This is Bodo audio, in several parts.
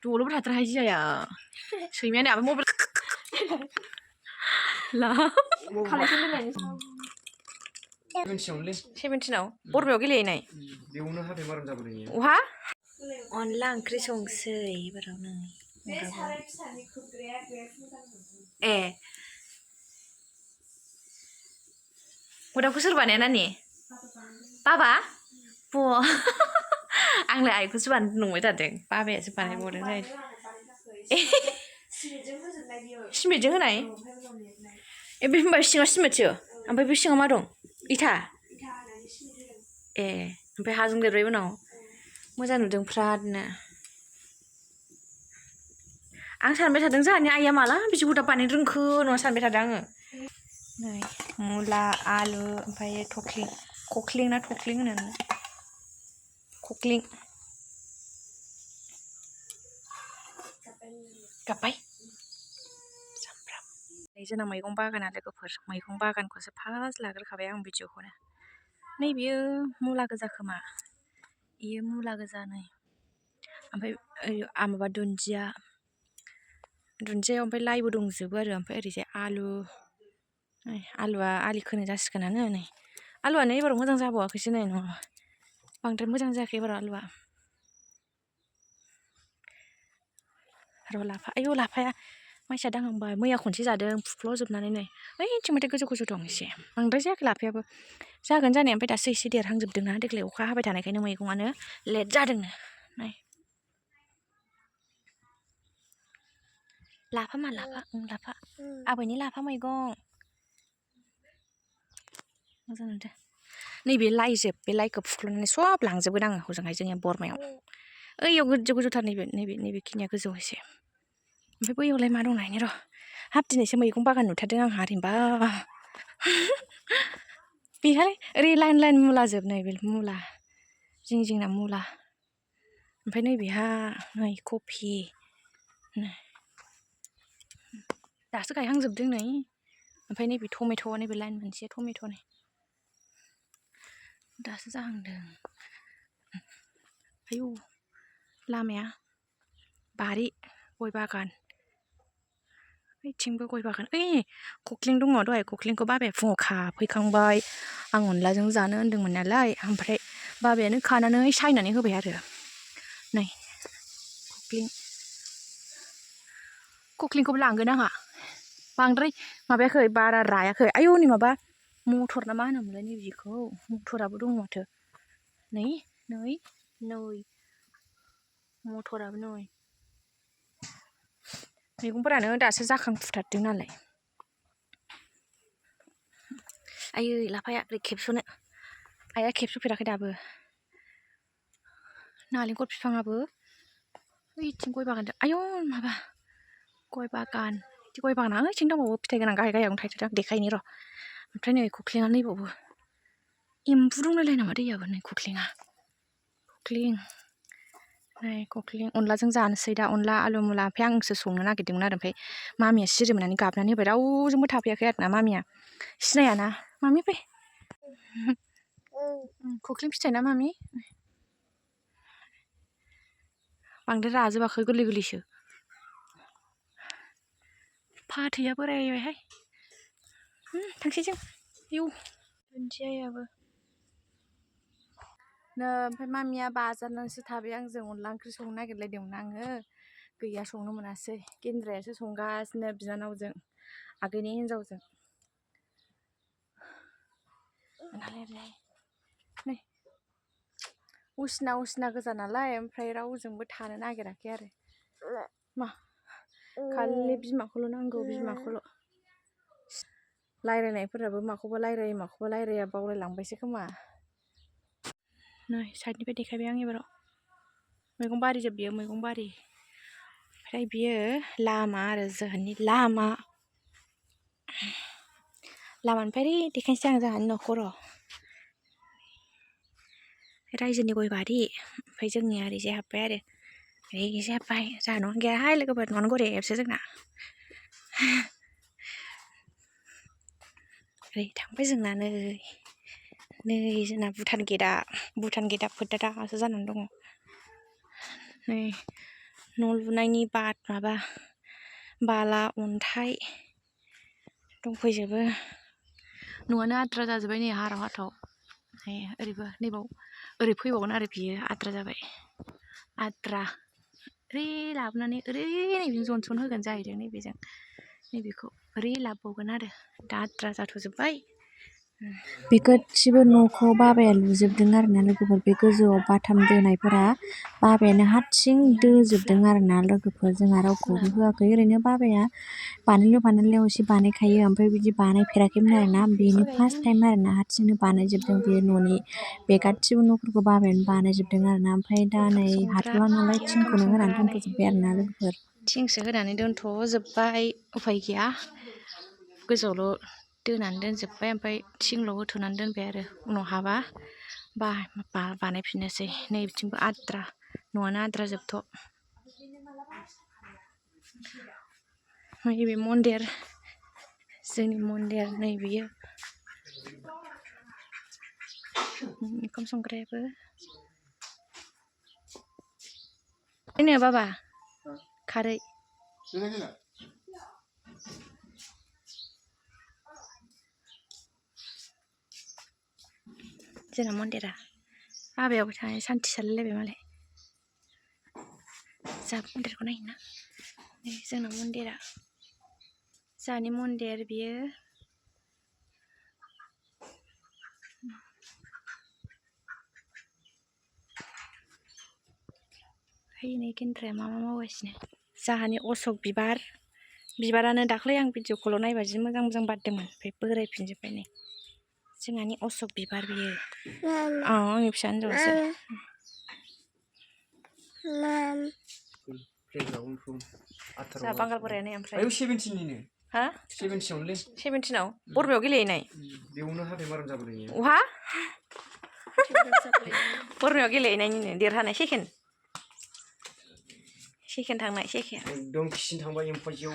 दल'बो थाथारा हाय जाया सैमायानो आबो मबाइल ला सेभेन्टिनाव बरमायाव गेलेहैनाय बेयावनो हाथाय माराम जाबोदों अहा अनला ओंख्रि संसै एबारावनो ए उदावखौ सोर बानाया नानि बाबा ब आंलाय आइखौसो बानायनो नंबाय थादों बाबायासो बानायबावदों जाहैदों सिमेन्टजों होनाय ए बे होनबा सिङाव सिमेन्टसो ओमफ्राय बे सिङाव मा दं इथा ए ओमफ्राय हाजों लिरबाय उनाव मोजां नुदों फ्रादनो आं सानबाय थादों जोंहानि आइया माला बिदि हुदा बानायनो रोंखो नङा सानबाय थादों आङो नै मुला आलु ओमफ्राय खख्लिं ना थख्लिं होनो खख्लिं गाबबाय सामब्राम जोंना मैगं बागाना लोगोफोर मैगं बागानखौसो फार्स्ट लाग्रोखाबाय आं भिडिअखौनो नै बियो मुला गोजा खोमा बेयो मुला गोजा नै ओमफ्राय माबा दुन्दियायाव ओमफ्राय लाइबो दंजोबो आरो ओमफ्राय ओरैजाय आलुआ आलि खोनो जासिगोनानो नै आलुआनो एबाराव मोजां जाबावाखैसो नै नङा बांद्राय मोजां जायाखै एबाराव आलुआ र' लाफा आयौ लाफाया माइसा दांहांबाय मैया खनसे जादों फुख्ल'जोबनानै नै ओइथिं माथो गोजौ गोजौ दं एसे बांद्राय जायाखै लाफायाबो जागोन जानाया ओमफ्राय दासो एसे देरहांजोबदोंना देग्लाय अखा हाबाय थानायखायनो मैगङानो लेट जादोंनो नै लाफा मा लाफा आबैनि लाफा मैगं मोजां नुदों नैबे लाइजोब बे लाइखौ फुख्ल'नानै सब लांजोबगोन आङो हजोंहाय जोंनि बरमायाव ओइयाव गोजौ गोजौथार नैबे खिनिया गोजौ एसे ओमफ्राय बैयावलाय मा दं नायनि र' हाब दिनैसो मैगं बागान नुथारदों आंहा ओरैनोबा बेहाय ओरै लाइन लाइन मुला जोबनाय बे मुला जिं जिंना मुला ओमफ्राय नैबेहा नै कफि दासो गायहांजोबदों नै ओमफ्राय नैबे टमेट' नैबे लाइन मोनसे टमेट' नै दासो जाहांदों आयौ लामाया बारि गय बागान ओइथिंबो गय बागान ओइ खख्लिं दङ दहाय खख्लिंखौ बाबाया फुङाव खाफैखांबाय आं अनलाजों जानो होन्दोंमोन नालाय ओमफ्राय बाबायानो खानानै सायनानै होबाय आरो नै खख्लिंखौबो लांगोन आंहा बांद्राय माबायाखै बारा रायाखै आयौ नै माबा मटर ना मा होनोमोनलाय नैबेखौ मटराबो दङ माथो नै मटराबो नै मैगंफोरानो दासो जाखांफुथारदों नालाय आयै लाफाया ओरै खेबस'नो आइया खेबस'फेराखै दाबो नालेंखर बिफाङाबो ओइथिं गय बागान आयौ माबा गय बागान गय बागाना ओइथिं दंबावो फिथाइ गोनां गाहाय गाहायावनो थायथारदों आं देखायनि र' ओमफ्राय नै खख्लिङा नैबावबो एम्बु दंलायलाय नामा दैयाबो नै खख्लिं नै खख्लिं अनलाजों जानोसै दा अनला आलु मुला ओमफ्राय आंसो संनो नागिरदोंमोन आरो ओमफ्राय मामिया सिरि मोननानै गाबनानै होबाय रावजोंबो थाफैयाखै आरोना मामिया सिनायाना मामि फै खख्लिं फिथाइ ना मामि बांद्राय राजोबाखै गोरलै गोरलैसो फाथैया बोरायबायहाय थांसै जों आयौ दुन्दियायाबो नै ओमफ्राय मामिया बाजारनानैसो थाबाय आंजों अनला ओंख्रि संनो नागिरलायदोंमोन आङो गैया संनो मोनासै गेन्द्रायासो संगासिनो बिनानावजों आगैनि हिन्जावजों नै उसिना गोजा नालाय ओमफ्राय रावजोंबो थानो नागिराखै आरो मा खालि बिमाखौल' नांगौ बिमाखौल' रायलायनायफोराबो माखौबा रायलायो माखौबा रायलाया बावलायलांबायसो खोमा नै साइडनिफ्राय देखायबाय आं एबाराव मैगं बारि जोब बियो मैगं बारि ओमफ्राय बियो लामा आरो जोंहानि लामानिफ्राय ओरै देखायनोसै आं जोंहानि न'खौ र' रायजोनि गय बारि ओमफ्राय जोंनिया ओरैजाय हाबबाय आरो ओरैजाय हाबबाय जोंहा न'आनो गैयाहाय लोगोफोर न'आनो गरिबसो जोंना ओरै थांबाय जोंना नै जोंना भुटान गेटआ फोथारासो जानानै दङ नै न' लुनायनि माबा बाला अन्थाइ दंफैजोबो न'आनो आद्रा जाजोब्बाय नै हाराव हाथाव ओरैबो नैबाव ओरै फैबावगोन आरो बियो आद्रा जाबाय आद्रा ओरै लाबोनानै ओरै नैबेजों जनसन होगोन जाहैदों नैबेजों नैबेखौ ओरै लाबोबावगोन आरो दा आद्रा जाथ'जोब्बाय बे गासिबो न'खौ बाबाया लुजोबदों आरोना लोगोफोर बे गोजौआव बाथाम दोनायफोरा बाबायानो हारसिं दोजोबदों आरोना लोगोफोर जोंहा रावखौबो होआखै ओरैनो बाबाया बानायलु एसे बानायखायो ओमफ्राय बिदि बानायफेराखैमोन आरोना बेनो फार्स्ट टाइम आरोना हारसिंनो बानायजोबदों बे न'नि बे गासिबो न'फोरखौ बाबायानो बानायजोबदों आरोना ओमफ्राय दा नै हाथ'ला नालाय थिंखौनो होनानै दोनथ'जोब्बाय आरोना लोगोफोर थिंसो होनानै दोनथ'जोब्बाय उफाय गैया गोजौआवल' दोनानै दोनजोब्बाय ओमफ्राय थिंल' होथ'नानै दोनबाय आरो उनाव हाबा बानायफिननोसै नै बिथिंबो आद्रा न'आनो आद्रा जोबथ' नैबे मन्दिर जोंनि मन्दिर नै बियो ओंखाम संग्रायाबो बेनो बाबा खारै जोंना मन्दिरा बाबायावबो थानाय सान्थि सालायलायबाय मालाय जोंहा मन्दिरखौ नायोना नै जोंना मन्दिरा जोंहानि मन्दिर बियो नै गेन्द्राया मा मावगासिनो जोंहानि अशक बिबारानो दाख्लै आं भिडिअखौल' नायबा जि मोजां मोजां बारदोंमोन ओमफ्राय बोरायफिनजोब्बाय नै जोंहानि अशक बिबार बियो आंनि फिसा हिन्जावसो जोंहा बांगाल बोराया नै ओमफ्राय 17निनो हा 17आवनोलै 17आव बरमायाव गेलेहैनाय बेयावनो हाथाय माराम जाबोदों अहा बरमायाव गेलेहैनायनिनो देरहानाय सेकेन्ड थांनाय सेकेन्ड एकदम खिसिन थांबाय एम्फौ जेव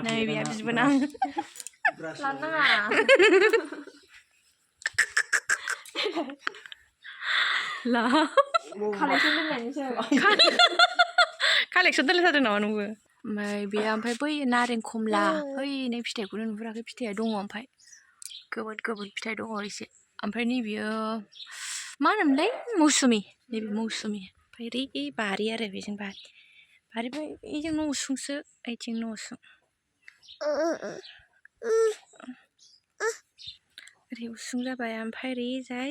नै बेहा बिबोनां लानो नाङा ला कालेक्सन दोनलायथारदों नामा नोंबो ओमफ्राय बेयो ओमफ्राय बै नारें खमला बै नै फिथाइखौनो नुहुराखै फिथाइया दङ ओमफ्राय गोबोद फिथाइ दङ एसे ओमफ्राय नैबेयो मा होनोमोनलाय मौसुमि नैबे मौसुमि ओमफ्राय ओरै बारि आरो बेजों बारिबो बेजों न' उसुंसो ओइथिं न' उसुं ओरै उसुं जाबाय ओमफ्राय ओरैजाय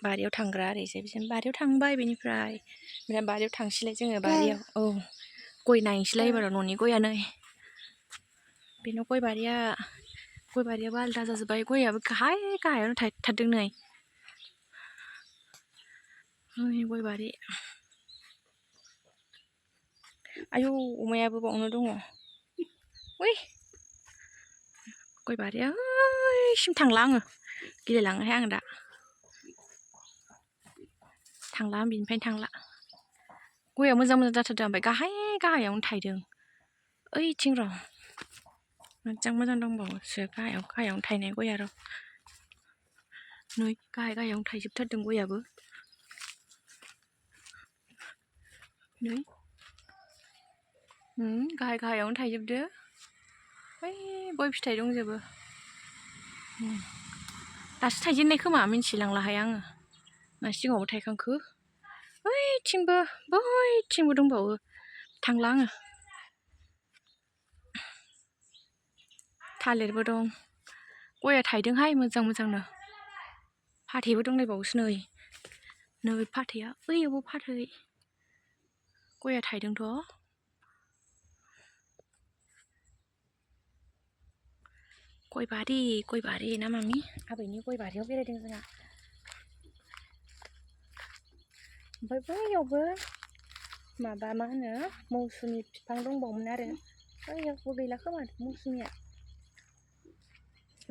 बारियाव थांग्रा ओरैजाय बिदिनो बारियाव थांबाय बेनिफ्राय बारियाव थांसैलाय जोङो बारियाव औ गय नायनोसैलाय एबाराव न'नि गया नै बेनाव गय बारियाबो आलादा जाजोब्बाय गयाबो गाहायावनो थायथारदों नै गय बारि आयौ अमायाबो बावनो दङ उइ गय बारिया ओइसिम थांला आङो गिलायलाङोहाय आं दा थांला आं बिनिफ्रायनो थांला गया मोजां जाथारदों ओमफ्राय गाहायावनो थायदों ओइथिं र' मोजां दंबावोसो गाहायावनो थायनाय गया र' नै गाहायावनो थायजोबथारदों गयाबो नै गाहायावनो थायजोबदो ओइ गय फिथाइ दंजोबो दासो थायजेननाय खोमा मिन्थिलांलाहाय आङो मा सिगाङावबो थायखांखो बैथिंबो दंबावो थांला आङो थालिरबो दं गया थायदोंहाय मोजांनो फाथैबो दंलायबावोसो नै फाथैया ओइयावबो फाथै गया थायदोंथ' गय बारि ना मामि आबैनि गय बारियाव बेरायदों जोंहा ओमफ्राय बैयावबो माबा मा होनो मौसुमि बिफां दंबावोमोन आरो बैयावबो गैला खोमा मौसुमिया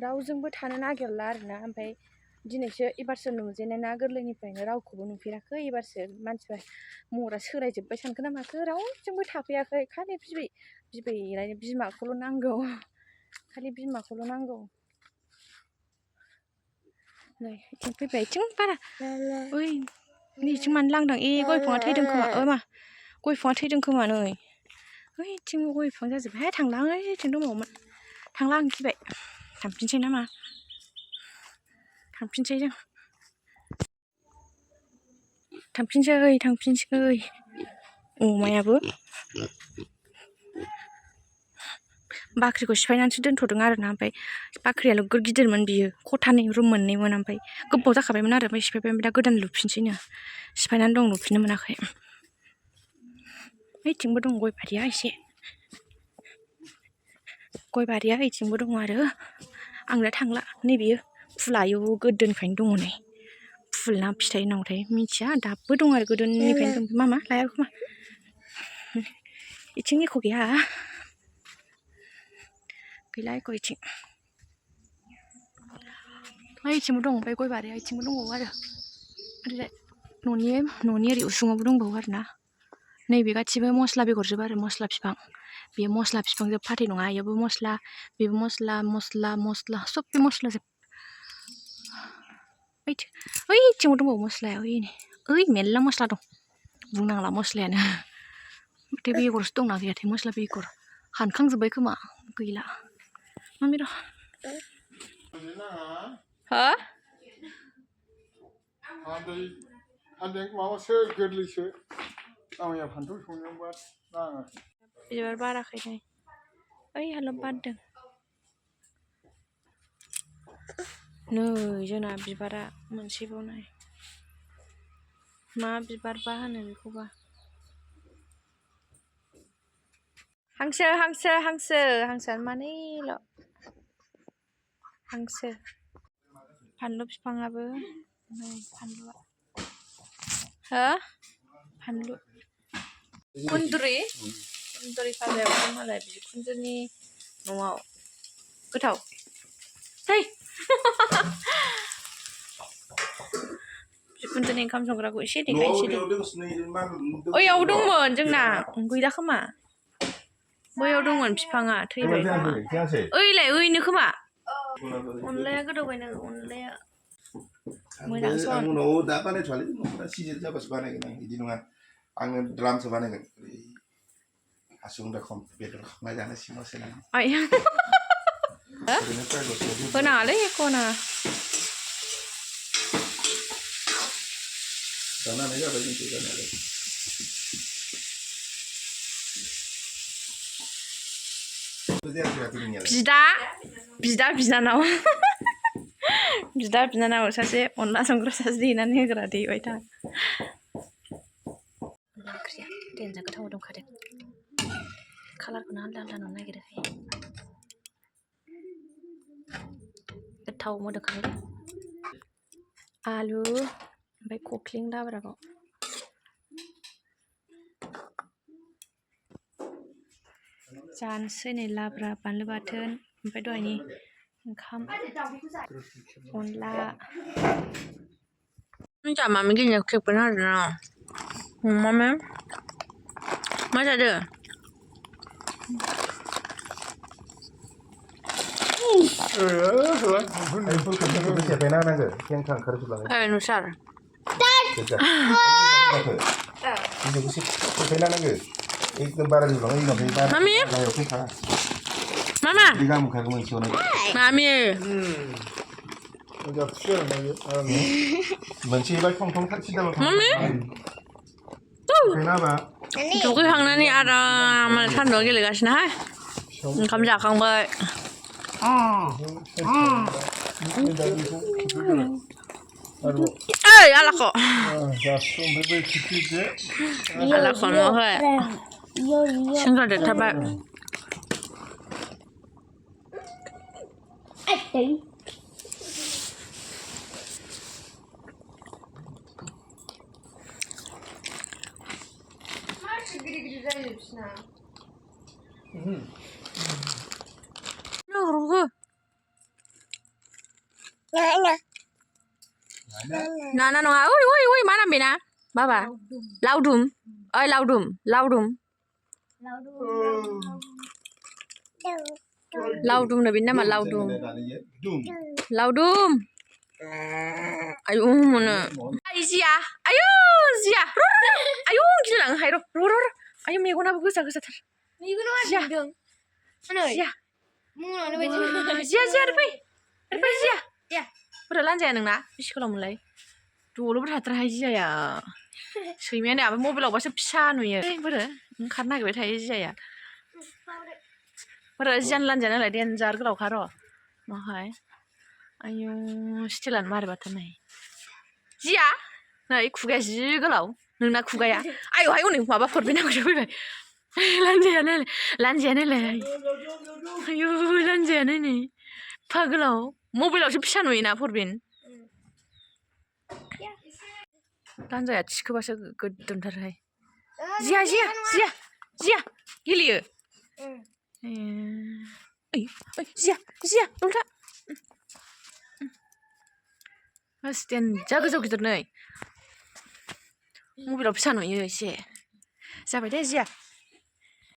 रावजोंबो थानो नागिरला आरोना ओमफ्राय दिनैसो एबारसो नुजेननाय ना गोरलैनिफ्रायनो रावखौबो नुफेराखै एबारसो मानसिफ्रा महरा सोलायजोब्बाय सानखो ना माखो रावजोंबो थाफैयाखै खालि बिबै बिमाखौल' नांगौ नै बिथिं फैबाय बिथिं बारा ओइ नैथिं मानो लांदां गय बिफाङा थैदों खोमा गय बिफाङा थैदों खोमा नै ओइथिंबो गय बिफां जाजोब्बाय थांला ओइथिं दंबावोमोन थांला आं गिबाय थांफिनसै नामा थांफिनसै जों थांफिनसै अमायाबो बाख्रिखौ सिफायनानैसो दोनथ'दों आरोना ओमफ्राय बाख्रिया नोगोर गिदिरमोन बियो खथानै रुम मोननैमोन ओमफ्राय गोबाव जाखाबायमोन आरो ओमफ्राय सिफायबाय ओमफ्राय दा गोदान लुफिनसैनो सिफायनानै दं लुफिननो मोनाखै ओइथिंबो दं गय बारिया एसे गय बारिया ओइथिंबो दङ आरो आं दा थांला नैबेयो फुला आयौ गोदोनिफ्रायनो दङ नै फुल ना फिथाइ नावथाय मिथिया दाबो दं आरो गोदोनिफ्रायनो दं मामा लाया खोमा इथिं एख' गैया गैला एख' इथिं ओइथिंबो दं ओमफ्राय गय बारिया इथिंबो दंबावो आरो ओरैजाय न'नि ओरै उसुङावबो दंबावो आरो ना नैबे गासिबो मस्ला बेगरजोब आरो मस्ला बिफां बेयो मस्ला बिफांजोब फाथै नङा इयावबो मस्ला बेबो मस्ला सब बे मस्ला जोब ओइथिंबो दंबावो मस्लाया ओइ मेरला मस्ला दं बुंनांला मस्लायानो माथो बेगरसो दंना गैयाथाय मस्ला बेगर हानखांजोब्बाय खोमा गैला मामि र' हो हानदों माबासो गोरलैसो आमाया फान्थाव संनायावबा नाङा बिबार बाराखै नै ओइहाल' बारदों नै जोंना बिबारा मोनसेबाव नाय मा बिबारबा होनो बेखौबा हांसोआनो मानैल' हांसो फानलु बिफाङाबो नै फानलुआ हो फानलु कुन्दुरि फाजायावबो मालाय बिखुनजोनि न'आव गोथाव थै बिखुनजोनि ओंखाम संग्राखौ एसे देखायनोसै दे ओइयाव दंमोन जोंना गैला खोमा बैयाव दंमोन बिफाङा थैबाय खोमा ओइनो खोमा अनलाया गोदौबायनो अनलाया मोजां सन उनाव दा बानायथ'वालै दा सिजोन जाबासो बानायगोन आं बिदि नङा आङो द्रामसो बानायगोन हासुं रखम बेदर खांना जानो सिङाव सोनानै होनाङालै एख' होनाङा जानो हानाय जाबाय जोंखौ जानायालाय बिदा बिनानाव बिदा बिनानाव सासे अनला संग्रा सासे देनानै होग्रा देबाय था अनला ओंख्रिया देनजा गोथाव दंखादों कालारखौनो आलदा नुनो नागिरोहाय गोथाव मोदोमखादों आलु ओमफ्राय खख्लिं लाब्राबाव जानोसै नै लाब्रा बानलु बाथोन ओमफ्राय दहायनि ओंखाम अनला मिन्थिया मामि गिलिनायखौ खेबगोन आरोना मामि मा जादों नुसार मामि मामा मामि दुगैखांनानै आराम सान्दुंआव गेलेगासिनोहाय ओंखाम जाखांबाय ओइ आलाख' नुवाखै सेंग्रा देरथारबाय Nana nong oi mana bina baba laudum oi laudum laudum na bina nama laudum आयौ मोनो आइ जिया आयौ जिया आयौ गिलाङोहाय र' आयौ मेगनाबो गोजा गोजाथार जिया जिया जिया ओरै फै जिया बोरो लानजाया नोंना बेसे गोलावमोनलाय दल'बो थाथाराहाय जियाया सैमायानो ओमफ्राय मबाइलावबासो फिसा नुयो बोरो ओंखारनो नागिरबाय थायो जियाया बोरो जियानि लानजाया नालाय देन्जार गोलावखा र' माहाय आयौ स्टिलानो मारैबाथार नै जिया नै खुगाया जि गोलाव नोंना खुगाया आयौहाय हनै माबा फरबिनांगौसो फैबाय लानजाया नायलाय आयौ लानजायानो नै एफा गोलाव मबाइलावसो फिसा नुयोना फरबिन लानजाया थिखोबासो गोदोमथारहाय जिया गेलेयो जिया उल्था देन्जार गोजौ गिदिर नै मबाइलाव फिसा नुयो एसे जाबाय दे जिया